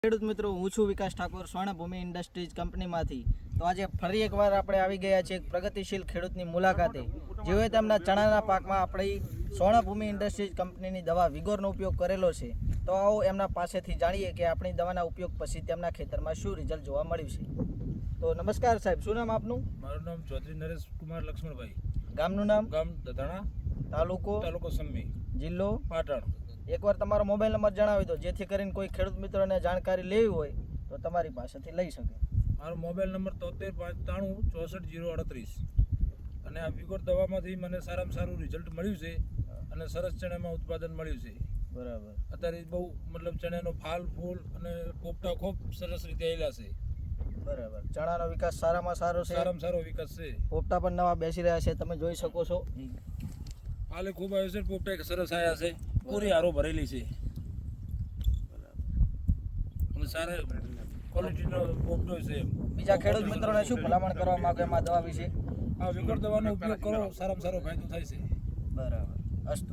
ખેડૂત મિત્રો, હું છું વિકાસ ઠાકોર, સ્વર્ણભૂમિ ઇન્ડસ્ટ્રીઝ કંપનીમાંથી. તો આજે ફરી એકવાર આપણે આવી ગયા છીએ એક પ્રગતિશીલ ખેડૂતની મુલાકાતે, જેઓએ તેમના ચણાના પાકમાં આપણી સ્વર્ણભૂમિ ઇન્ડસ્ટ્રીઝ કંપનીની દવા વિગોરનો ઉપયોગ કરેલો છે. તો આવો એમના પાસેથી જાણીએ કે આપણી દવાના ઉપયોગ પછી તેમના ખેતરમાં શું રિઝલ્ટ જોવા મળ્યું છે. તો નમસ્કાર સાહેબ, શું નામ આપનું? મારું નામ ચૌધરી નરેશ કુમાર લક્ષ્મણભાઈ. ગામનું નામ? ગામ દધાણા, તાલુકો સમ્મી, જિલ્લો પાટણ. એકવાર તમારો મોબાઈલ નંબર જણાવી દો, જેથી કરીને કોઈ ખેડૂત મિત્રોને જાણકારી લેવી હોય તો તમારી પાસેથી લઈ શકે. મારો મોબાઈલ નંબર 73 593 64 અને આ વિગોર દવામાંથી મને સારામાં સારું રિઝલ્ટ મળ્યું છે અને સરસ ચણામાં ઉત્પાદન મળ્યું છે. બરાબર. અત્યારે બહુ મતલબ ચણાનો ફાલ ફૂલ અને પોપટા ખૂબ સરસ રીતે આવેલા છે. બરાબર. ચણાનો વિકાસ સારામાં સારો છે, સારામાં સારો વિકાસ છે. પોપટા પણ નવા બેસી રહ્યા છે, તમે જોઈ શકો છો. હાલે ખૂબ આવ્યો છે, પોપટા એક સરસ આવ્યા છે, પૂરી હારો ભરેલી છે અને સારા ક્વોલિટીનો પોપટો છે. બીજા ખેડૂત મિત્રોને શું ભલામણ કરવા માંગે એમાં દવા વિશે? આ વિગોર દવાનો ઉપયોગ કરો, સારામાં સારો ફાયદો થાય છે. બરાબર. અસ્તુ.